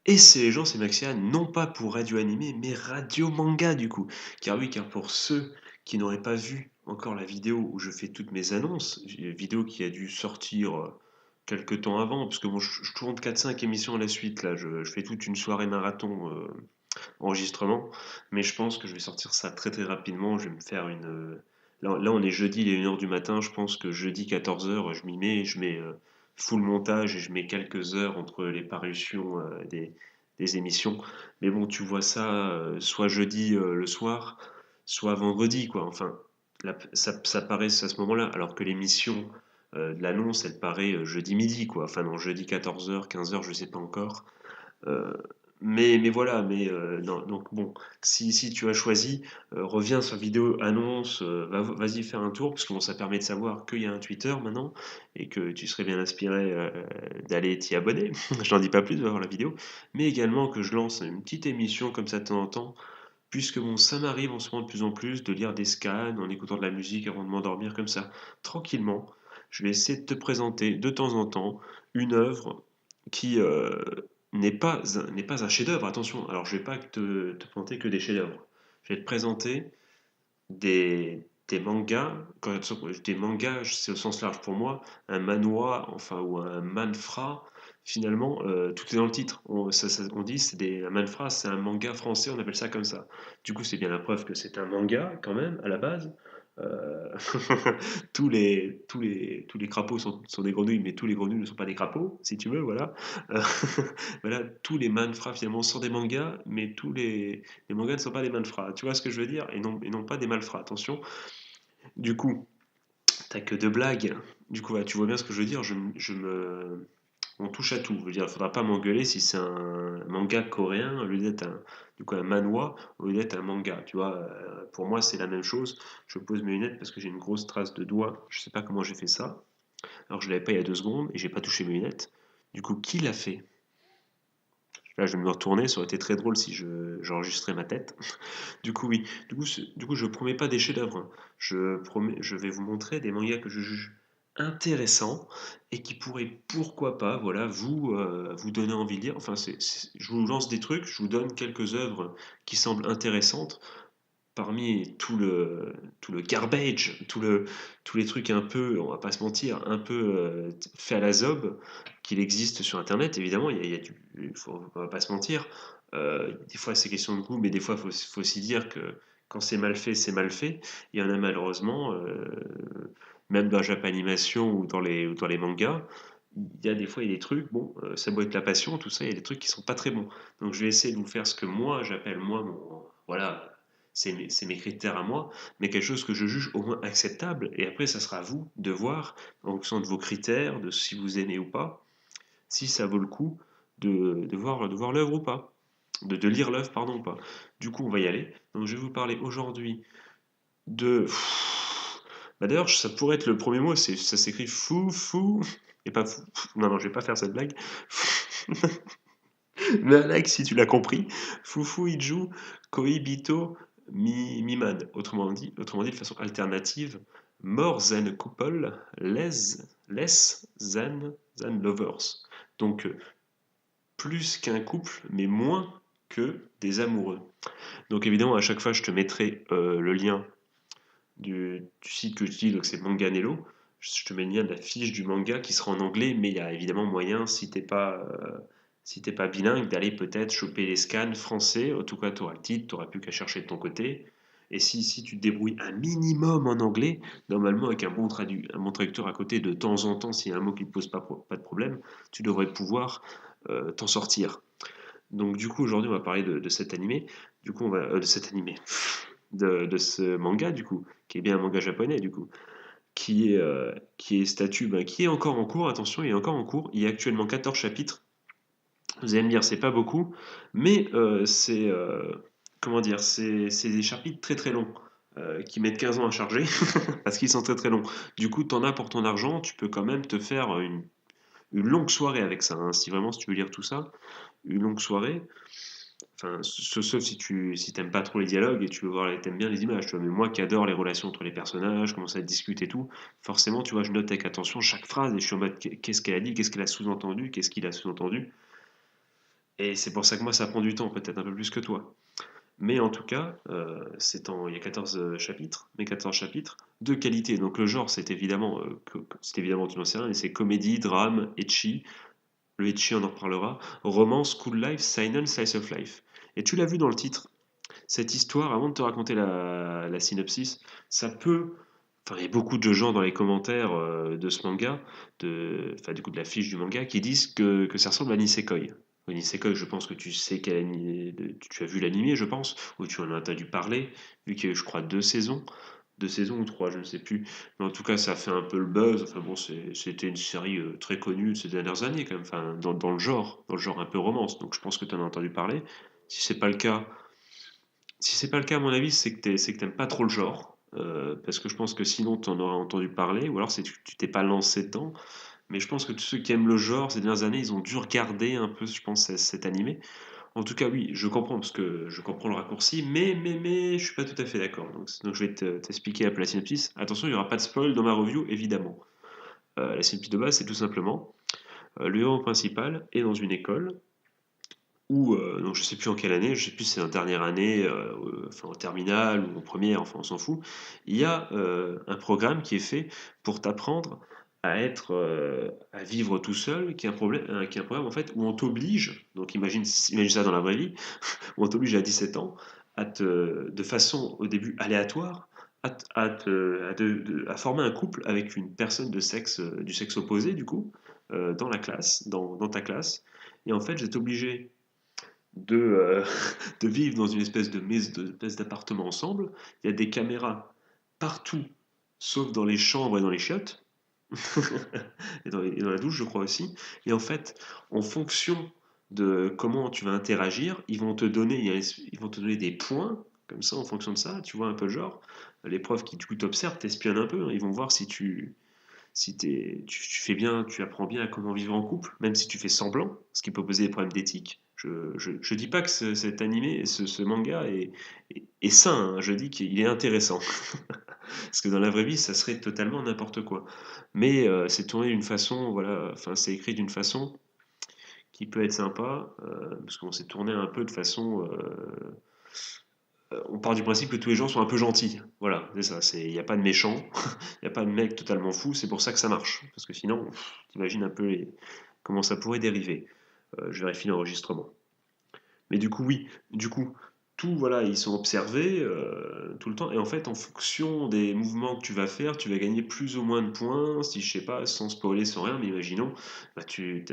Et c'est les gens, c'est Maxia, non pas pour radio animé, mais radio manga du coup. Car oui, car pour ceux qui n'auraient pas vu encore la vidéo où je fais toutes mes annonces, une vidéo qui a dû sortir quelque temps avant, parce que bon, je tourne 4-5 émissions à la suite, là, je fais toute une soirée marathon enregistrement, mais je pense que je vais sortir ça très très rapidement, je vais me faire une... là, on est jeudi, il est 1h du matin, je pense que jeudi 14h, je m'y mets, je mets full montage et je mets quelques heures entre les parutions des émissions. Mais bon, tu vois ça soit jeudi le soir, soit vendredi, quoi. Enfin, ça paraît à ce moment-là, alors que l'émission de l'annonce, elle paraît jeudi midi, quoi. Enfin, non, jeudi 14h, 15h, je sais pas encore. Euh, mais voilà, non, donc bon, si tu as choisi, reviens sur vidéo annonce, vas-y faire un tour, parce que bon, ça permet de savoir qu'il y a un Twitter maintenant, et que tu serais bien inspiré d'aller t'y abonner. Je n'en dis pas plus, de voir la vidéo, mais également que je lance une petite émission comme ça de temps en temps, puisque bon, ça m'arrive en ce moment de plus en plus de lire des scans en écoutant de la musique avant de m'endormir comme ça, tranquillement. Je vais essayer de te présenter de temps en temps une œuvre qui n'est pas un chef-d'œuvre, attention. Alors, je vais pas te présenter que des chefs-d'œuvre. Je vais te présenter des mangas. Quand je dis des mangas, c'est au sens large pour moi. Un manhwa, enfin, ou un manfra, finalement, tout est dans le titre. On dit un manfra, c'est un manga français, on appelle ça comme ça. Du coup, c'est bien la preuve que c'est un manga, quand même, à la base. Euh, tous les crapauds sont des grenouilles, mais tous les grenouilles ne sont pas des crapauds, si tu veux, voilà. Euh, voilà, tous les manfras finalement sont des mangas, mais les mangas ne sont pas des manfras. Tu vois ce que je veux dire? Et non pas des malfrats, attention. Du coup, t'as que deux blagues. Du coup, tu vois bien ce que je veux dire. On touche à tout. Je veux dire, il faudra pas m'engueuler si c'est un manga coréen au lieu d'être un manhwa au lieu d'être un manga. Tu vois, pour moi, c'est la même chose. Je pose mes lunettes parce que j'ai une grosse trace de doigt. Je sais pas comment j'ai fait ça. Alors, je l'avais pas il y a 2 secondes et j'ai pas touché mes lunettes. Du coup, qui l'a fait? Là, je vais me retourner. Ça aurait été très drôle si j'enregistrais ma tête. Du coup, oui. Du coup, je promets pas des chefs-d'œuvre, hein. Je vais vous montrer des mangas que je juge intéressants et qui pourraient, pourquoi pas, voilà, vous donner envie de lire. Enfin, je vous lance des trucs, je vous donne quelques œuvres qui semblent intéressantes parmi tout le garbage, tous les trucs un peu, on va pas se mentir, un peu fait à la zob, qu'il existe sur Internet. Évidemment, il y a on va pas se mentir. Des fois, c'est question de goût, mais des fois, faut aussi dire que quand c'est mal fait, c'est mal fait. Il y en a malheureusement, même dans la Japanimation ou dans les mangas, il y a des fois il y a des trucs, bon, ça doit être la passion, tout ça, il y a des trucs qui sont pas très bons. Donc je vais essayer de vous faire ce que moi j'appelle moi mon, voilà, c'est mes critères à moi, mais quelque chose que je juge au moins acceptable. Et après, ça sera à vous de voir, en fonction de vos critères, de si vous aimez ou pas, si ça vaut le coup de voir l'œuvre ou pas. De lire l'œuvre, pardon, ou pas. Du coup, on va y aller. Donc, je vais vous parler aujourd'hui de. Bah, d'ailleurs, ça pourrait être le premier mot, ça s'écrit fou, fou. Et pas fou. Non, non, je vais pas faire cette blague. Mais Alex, si tu l'as compris, Fufu Iju Koibito Miman. Autrement dit de façon alternative, more than a couple, less than lovers. Donc plus qu'un couple, mais moins que des amoureux. Donc évidemment, à chaque fois, je te mettrai le lien du site que je dis, donc c'est Manganello. Je te mets le lien de la fiche du manga qui sera en anglais, mais il y a évidemment moyen, si t'es pas bilingue, d'aller peut-être choper les scans français. En tout cas, tu auras le titre, tu n'auras plus qu'à chercher de ton côté. Et si tu te débrouilles un minimum en anglais, normalement avec un bon traducteur à côté, de temps en temps, s'il y a un mot qui ne pose pas de problème, tu devrais pouvoir t'en sortir. Donc du coup, aujourd'hui, on va parler de cet animé. Du coup, de cet animé, de ce manga, du coup, qui est bien un manga japonais, du coup, qui est statut, ben, qui est encore en cours. Attention, il est encore en cours. Il y a actuellement 14 chapitres. Vous allez me dire, c'est pas beaucoup, mais comment dire, c'est des chapitres très très longs. Qui mettent 15 ans à charger parce qu'ils sont très très longs. Du coup, t'en as pour ton argent, tu peux quand même te faire une longue soirée avec ça, hein, si tu veux lire tout ça, une longue soirée. Enfin, sauf si t'aimes pas trop les dialogues et tu veux voir, t'aimes bien les images, tu vois. Mais moi qui adore les relations entre les personnages, comment ça discute et tout, forcément, tu vois, je note avec attention chaque phrase et je suis en mode qu'est-ce qu'elle a dit, qu'est-ce qu'elle a sous-entendu, qu'est-ce qu'il a sous-entendu. Et c'est pour ça que moi, ça prend du temps, peut-être un peu plus que toi. Mais en tout cas, il y a 14 chapitres, mais 14 chapitres de qualité. Donc le genre, c'est évidemment, tu n'en sais rien, mais c'est comédie, drame, ecchi. Le ecchi, on en reparlera. Romance, school life, seinen, slice of life. Et tu l'as vu dans le titre, cette histoire, avant de te raconter la synopsis, ça peut. Enfin, il y a beaucoup de gens dans les commentaires de ce manga, enfin, du coup, de la fiche du manga, qui disent que ça ressemble à Nisekoi. Nisekoi, je pense que tu sais tu as vu l'animé, je pense, ou tu en as entendu parler, vu qu'il y a eu, je crois, deux saisons ou trois, je ne sais plus. Mais en tout cas, ça a fait un peu le buzz. Enfin bon, c'était une série très connue de ces dernières années, quand même, enfin, dans le genre un peu romance. Donc je pense que tu en as entendu parler. Si c'est pas le cas, si c'est pas le cas, à mon avis, c'est que t'aimes pas trop le genre. Parce que je pense que sinon tu en aurais entendu parler, ou alors c'est que tu t'es pas lancé dedans. Mais je pense que tous ceux qui aiment le genre ces dernières années, ils ont dû regarder un peu, je pense, cet animé. En tout cas, oui, je comprends, parce que je comprends le raccourci, mais je suis pas tout à fait d'accord. Donc je vais t'expliquer un peu la synopsis. Attention, il n'y aura pas de spoil dans ma review, évidemment. La synopsis de base, c'est tout simplement le héros principal est dans une école où, donc je sais plus en quelle année, je sais plus si c'est en dernière année, enfin en terminale ou en première, enfin on s'en fout. Il y a un programme qui est fait pour t'apprendre à vivre tout seul, qui est un programme en fait où on t'oblige, donc imagine ça dans la vraie vie, où on t'oblige à 17 ans de façon au début aléatoire, à former un couple avec une personne du sexe opposé du coup, dans la classe, dans ta classe. Et en fait, vous êtes obligé de, de vivre dans une espèce espèce d'appartement ensemble. Il y a des caméras partout, sauf dans les chambres et dans les chiottes, et dans la douche, je crois aussi. Et en fait, en fonction de comment tu vas interagir, ils vont te donner des points, comme ça, en fonction de ça, tu vois un peu le genre. Les profs qui, du coup, t'observent, t'espionnent un peu, hein. Ils vont voir si tu fais bien, tu apprends bien à comment vivre en couple, même si tu fais semblant, ce qui peut poser des problèmes d'éthique. Je dis pas que cet animé, ce manga est sain, hein. Je dis qu'il est intéressant. Parce que dans la vraie vie, ça serait totalement n'importe quoi. Mais c'est tourné d'une façon, voilà, enfin c'est écrit d'une façon qui peut être sympa, parce qu'on s'est tourné un peu de façon, on part du principe que tous les gens sont un peu gentils. Voilà, c'est ça. Il n'y a pas de méchants, il n'y a pas de mec totalement fou. C'est pour ça que ça marche. Parce que sinon, t'imagines un peu comment ça pourrait dériver. Je vérifie l'enregistrement. Mais du coup, oui, du coup, voilà, ils sont observés tout le temps. Et en fait, en fonction des mouvements que tu vas faire, tu vas gagner plus ou moins de points. Si je sais pas, sans spoiler, sans rien, mais imaginons, bah, il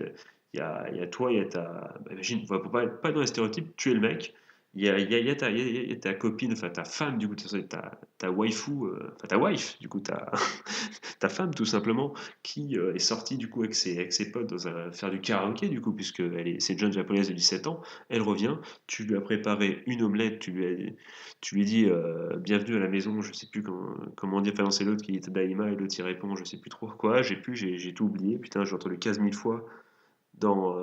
y a toi, il y a ta. Bah, imagine, pour pas être dans les stéréotypes, tu es le mec. Il y a ta copine, enfin ta femme, du coup, ta waifu, enfin ta wife, du coup, ta femme, tout simplement, qui est sortie, du coup, avec ses potes faire du karaoké, du coup, puisque c'est une jeune japonaise de 17 ans. Elle revient, tu lui as préparé une omelette, tu lui dis bienvenue à la maison, je sais plus comment dire, enfin non, c'est l'autre qui dit Tadaima et l'autre il répond, je sais plus trop quoi, j'ai tout oublié, putain, j'ai entendu 15 000 fois dans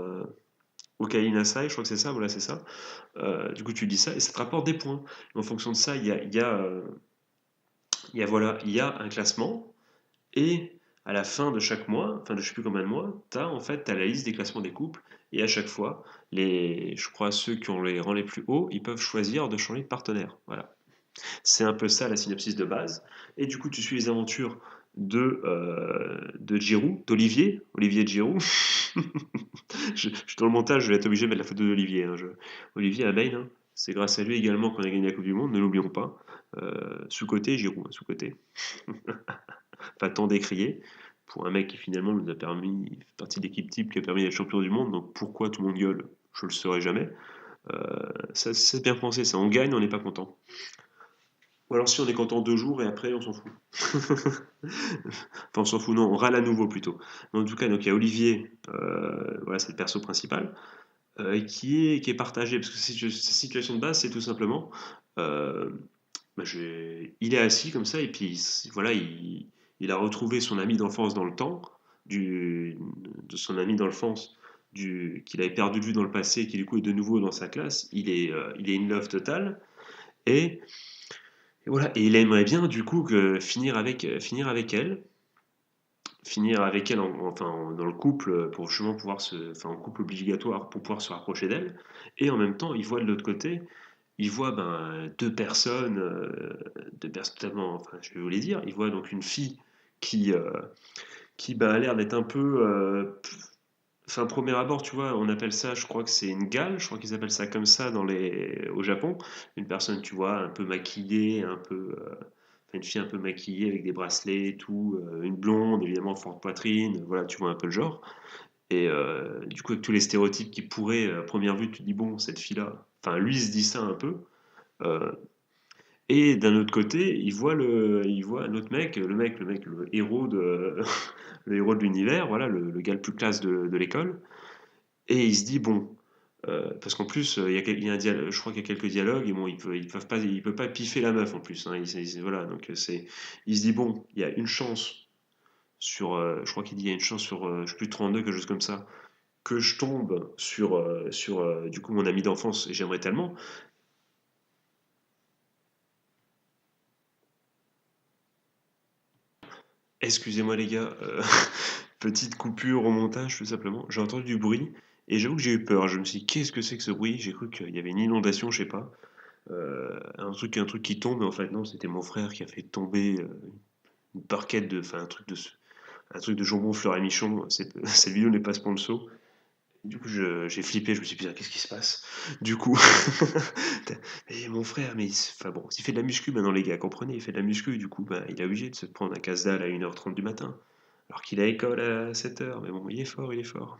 Okaï Nasai, je crois que c'est ça, voilà, c'est ça. Du coup, tu dis ça et ça te rapporte des points. Et en fonction de ça, voilà, il y a un classement et à la fin de chaque mois, enfin de je sais plus combien de mois, t'as la liste des classements des couples et à chaque fois, je crois ceux qui ont les rangs les plus hauts, ils peuvent choisir de changer de partenaire. Voilà. C'est un peu ça la synopsis de base. Et du coup, tu suis les aventures de Giroud, Olivier Giroud. Dans le montage, je vais être obligé de mettre la photo d'Olivier, hein. Olivier Abeille, hein. C'est grâce à lui également qu'on a gagné la Coupe du Monde, ne l'oublions pas. Sous-côté Giroud, hein, sous-côté. Pas tant décrié. Pour un mec qui finalement nous a permis, il fait partie de l'équipe type qui a permis d'être champion du monde, donc pourquoi tout le monde gueule? Je le saurais jamais. Ça, c'est bien pensé, ça. On gagne, on n'est pas content. Ou alors si on est content 2 jours et après on s'en fout. Enfin on s'en fout, non, on râle à nouveau plutôt. Mais en tout cas, donc il y a Olivier, voilà, c'est le perso principal, qui est partagé, parce que sa situation de base, c'est tout simplement, euh, bah, il est assis comme ça, et puis voilà, il a retrouvé son ami d'enfance dans le temps, de son ami d'enfance qu'il avait perdu de vue dans le passé, qui du coup est de nouveau dans sa classe. Il est in love total, et et voilà, et il aimerait bien du coup finir avec elle. finir avec elle dans le couple pour justement en couple obligatoire pour pouvoir se rapprocher d'elle. Et en même temps, il voit de l'autre côté, il voit deux personnes totalement, enfin, je vais vous les dire, il voit donc une fille qui, euh, qui a l'air d'être un peu, enfin, premier abord, tu vois, on appelle ça, je crois que c'est une gale, je crois qu'ils appellent ça comme ça au Japon. Une personne, tu vois, un peu maquillée, enfin, une fille un peu maquillée avec des bracelets et tout, une blonde, évidemment, forte poitrine, voilà, tu vois un peu le genre. Et du coup, avec tous les stéréotypes qui pourraient, à première vue, tu te dis, bon, cette fille-là, enfin, lui, il se dit ça un peu. Euh, et d'un autre côté, il voit un autre mec, le héros le héros de l'univers, voilà, le gars le plus classe de l'école. Et il se dit, bon, parce qu'en plus, il y a un je crois qu'il y a quelques dialogues, et bon, il peut pas piffer la meuf en plus, hein, voilà, donc il se dit, bon, il y a une chance je crois qu'il dit, il y a une chance sur, je sais plus, 32, quelque chose comme ça, que je tombe du coup, mon ami d'enfance, et j'aimerais tellement. Excusez-moi les gars, petite coupure au montage tout simplement. J'ai entendu du bruit et j'avoue que j'ai eu peur. Je me suis dit, qu'est-ce que c'est que ce bruit? J'ai cru qu'il y avait une inondation, je sais pas. Un truc qui tombe, mais en fait non, c'était mon frère qui a fait tomber une barquette enfin un truc de jambon fleur et michon. Cette vidéo n'est pas sponsor. Du coup, j'ai flippé, je me suis dit, putain, qu'est-ce qui se passe? Du coup, et mon frère, enfin bon, il fait de la muscu maintenant, les gars, comprenez, il fait de la muscu, du coup, bah, il est obligé de se prendre un casse-dalle à 1h30 du matin, alors qu'il a école à 7h, mais bon, il est fort, il est fort.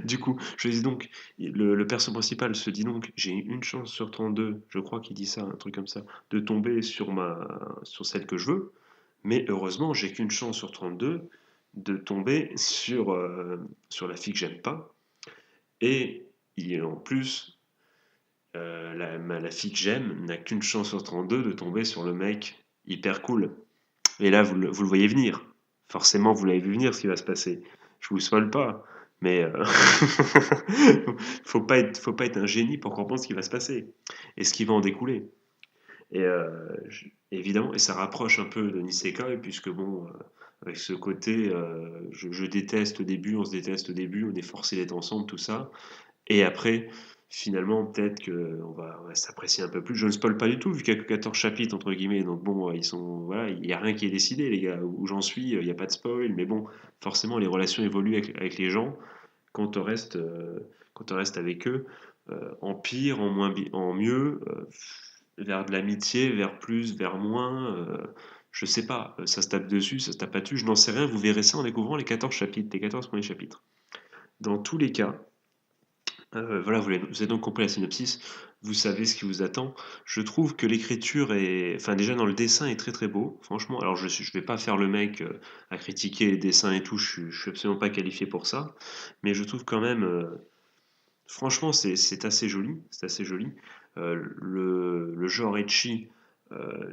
Du coup, je dis donc, le perso principal se dit donc, j'ai une chance sur 32, je crois qu'il dit ça, un truc comme ça, de tomber sur celle que je veux, mais heureusement, j'ai qu'une chance sur 32 de tomber sur la fille que j'aime pas. Et en plus, la fille que j'aime n'a qu'une chance sur 32 de tomber sur le mec hyper cool. Et là, vous le voyez venir. Forcément, vous l'avez vu venir ce qui va se passer. Je vous spoil pas. Mais faut pas être un génie pour comprendre ce qui va se passer et ce qui va en découler. Et évidemment, et ça rapproche un peu de Nisekoi, puisque bon, avec ce côté, je déteste au début, on se déteste au début, on est forcé d'être ensemble, tout ça. Et après, finalement, peut-être on va s'apprécier un peu plus. Je ne spoil pas du tout, vu qu'il n'y a que 14 chapitres, entre guillemets. Donc bon, voilà, il n'y a rien qui est décidé, les gars. Où j'en suis, il n'y a pas de spoil. Mais bon, forcément, les relations évoluent avec les gens quand on reste avec eux. En pire, en mieux, vers de l'amitié, vers plus, vers moins. Je sais pas, ça se tape dessus, ça se tape pas dessus, je n'en sais rien, vous verrez ça en découvrant les 14 chapitres, les 14 premiers chapitres. Dans tous les cas, voilà, vous avez donc compris la synopsis, vous savez ce qui vous attend. Je trouve que l'écriture enfin déjà dans le dessin est très très beau, franchement. Alors je vais pas faire le mec à critiquer les dessins et tout, je suis absolument pas qualifié pour ça, mais je trouve quand même, franchement, c'est assez joli, c'est assez joli. Le genre ecchi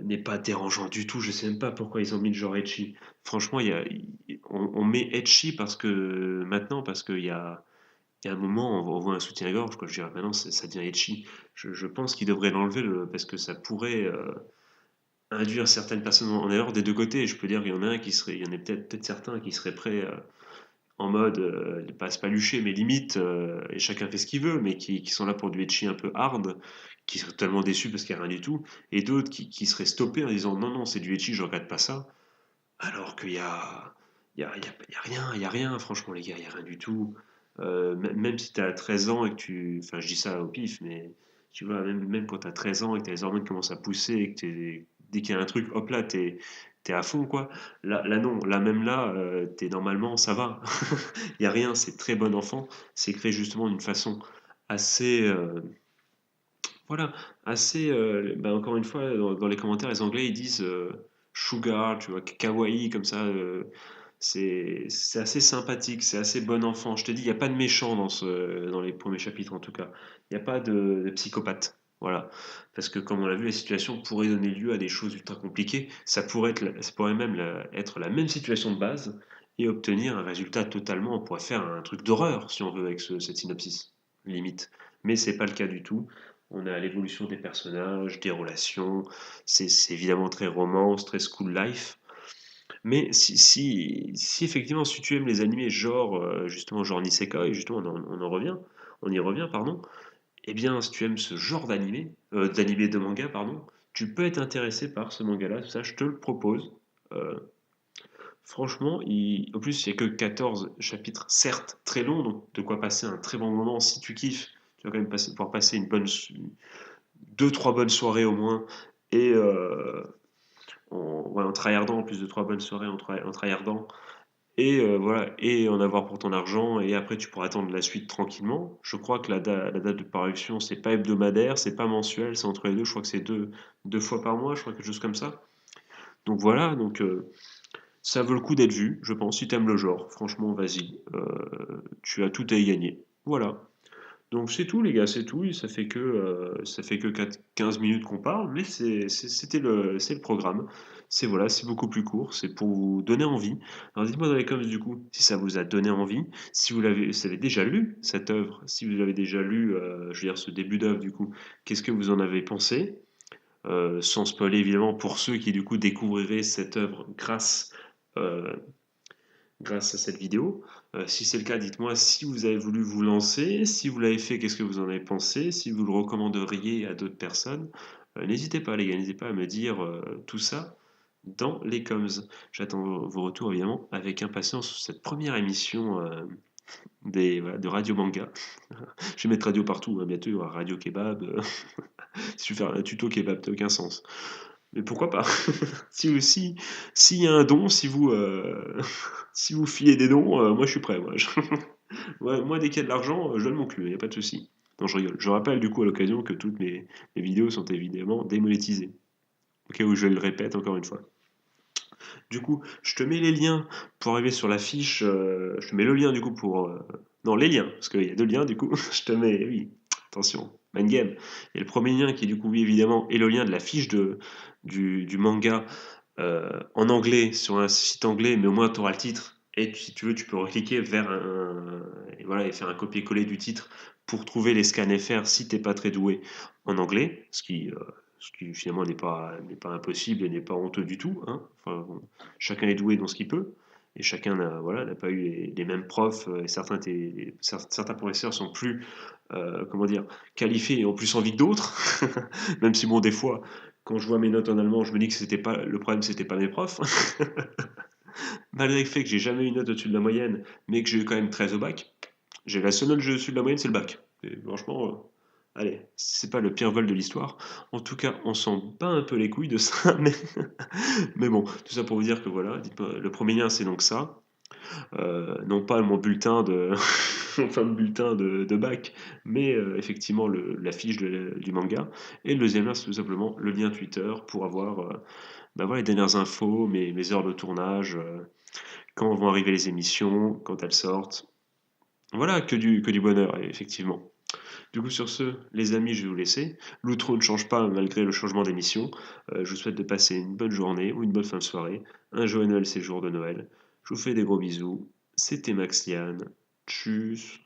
n'est pas dérangeant du tout. Je sais même pas pourquoi ils ont mis le genre ecchi. Franchement, on met ecchi parce qu'il y a un moment, on voit un soutien-gorge, quoi. Je dirais, maintenant, ça devient ecchi. Je pense qu'ils devraient l'enlever parce que ça pourrait induire certaines personnes en erreur des deux côtés. Je peux dire qu'il y en a il y en a peut-être certains qui seraient prêts en mode, pas se palucher, mais limite, et chacun fait ce qu'il veut, mais qui sont là pour du ecchi un peu hard, qui seraient totalement déçus parce qu'il n'y a rien du tout, et d'autres qui seraient stoppés en disant non, non, c'est du ecchi, je regarde pas ça, alors qu'il y a rien, il y a rien, franchement, les gars, il y a rien du tout. Même si tu as 13 ans et que enfin, je dis ça au pif, mais tu vois, même quand tu as 13 ans et que les hormones commencent à pousser et que dès qu'il y a un truc, hop là, t'es à fond, quoi. Là non, là, même là, t'es normalement, ça va. Il y a rien, c'est très bon enfant. C'est créé justement d'une façon assez, voilà, assez, encore une fois, dans les commentaires, les Anglais, ils disent sugar, tu vois, kawaii, comme ça. C'est assez sympathique, c'est assez bon enfant. Je te dis, il n'y a pas de méchant dans les premiers chapitres, en tout cas. Il n'y a pas de psychopathe. Voilà. Parce que, comme on l'a vu, la situation pourrait donner lieu à des choses ultra compliquées. Ça pourrait même être la même situation de base et obtenir un résultat totalement. On pourrait faire un truc d'horreur, si on veut, avec cette synopsis, limite. Mais c'est pas le cas du tout. On a l'évolution des personnages, des relations. C'est évidemment très romance, très school life. Mais si effectivement, si tu aimes les animés genre, justement, genre Nisekoi, justement, on y revient, pardon. Eh bien, si tu aimes ce genre d'animé de manga, pardon, tu peux être intéressé par ce manga-là, ça je te le propose. Euh, Franchement, en plus, il n'y a que 14 chapitres, certes très longs, donc de quoi passer un très bon moment. Si tu kiffes, tu vas quand même pouvoir passer deux, trois bonnes soirées au moins, et en tryhardant, en plus de trois bonnes soirées en tryhardant, et voilà, et en avoir pour ton argent, et après tu pourras attendre la suite tranquillement. Je crois que la date de parution, c'est pas hebdomadaire, c'est pas mensuel, c'est entre les deux, je crois que c'est deux fois par mois, je crois quelque chose comme ça. Donc voilà, donc ça vaut le coup d'être vu, je pense, si t'aimes le genre. Franchement, vas-y, tu as tout à y gagner. Voilà. Donc c'est tout les gars, c'est tout. Ça fait que 15 minutes qu'on parle, mais c'est le programme. C'est voilà, c'est beaucoup plus court, c'est pour vous donner envie. Alors dites-moi dans les comments du coup si ça vous a donné envie, si vous avez déjà lu cette œuvre, si vous l'avez déjà lu, je veux dire ce début d'œuvre du coup, qu'est-ce que vous en avez pensé? Sans spoiler évidemment pour ceux qui du coup découvriraient cette œuvre euh, grâce à cette vidéo. Si c'est le cas, dites-moi si vous avez voulu vous lancer, si vous l'avez fait, qu'est-ce que vous en avez pensé, si vous le recommanderiez à d'autres personnes. N'hésitez pas les gars, n'hésitez pas à me dire tout ça dans les coms. J'attends vos retours évidemment avec impatience sur cette première émission voilà, de Radio Manga. Je vais mettre radio partout, hein, bientôt il y aura Radio Kebab. Si tu fais un tuto kebab, t'as aucun sens. Mais pourquoi pas? Si aussi, s'il y a un don, si vous filez des dons, moi je suis prêt. Moi, ouais, moi dès qu'il y a de l'argent, je donne mon cul, il n'y a pas de souci. Non, je rigole. Je rappelle du coup à l'occasion que toutes mes vidéos sont évidemment démonétisées. Au cas où je le répète encore une fois. Du coup, je te mets les liens pour arriver sur la fiche. Je te mets le lien du coup pour. Non, les liens, parce qu'il y a deux liens du coup. Je te mets. Oui, attention, mind game. Il y a le premier lien qui, du coup, oui, évidemment, est le lien de la fiche du manga en anglais sur un site anglais, mais au moins tu auras le titre. Et si tu veux, tu peux recliquer vers et voilà, et faire un copier-coller du titre pour trouver les scans FR si t'es pas très doué en anglais, ce qui finalement n'est pas impossible et n'est pas honteux du tout, hein. Enfin, bon, chacun est doué dans ce qu'il peut. Et chacun n'a pas eu les mêmes profs. Et certains professeurs sont plus, comment dire, qualifiés et ont plus envie que d'autres. Même si, bon, des fois, quand je vois mes notes en allemand, je me dis que c'était pas le problème, c'était pas mes profs. Malgré le fait que j'ai jamais eu une note au-dessus de la moyenne, mais que j'ai eu quand même 13 au bac, j'ai la seule note que j'ai au-dessus de la moyenne, c'est le bac. Et franchement, allez, c'est pas le pire vol de l'histoire. En tout cas, on s'en bat un peu les couilles de ça, mais bon, tout ça pour vous dire que voilà, le premier lien c'est donc ça. Non pas mon bulletin enfin, le bulletin de bac, mais effectivement la fiche du manga. Et le deuxième lien, c'est tout simplement le lien Twitter pour avoir bah voilà, les dernières infos, mes heures de tournage, quand vont arriver les émissions, quand elles sortent. Voilà, que du bonheur, effectivement. Du coup, sur ce, les amis, je vais vous laisser. L'outro ne change pas malgré le changement d'émission. Je vous souhaite de passer une bonne journée ou une bonne fin de soirée, un joyeux Noël, c'est jour de Noël. Je vous fais des gros bisous. C'était Max Lian. Tchuss.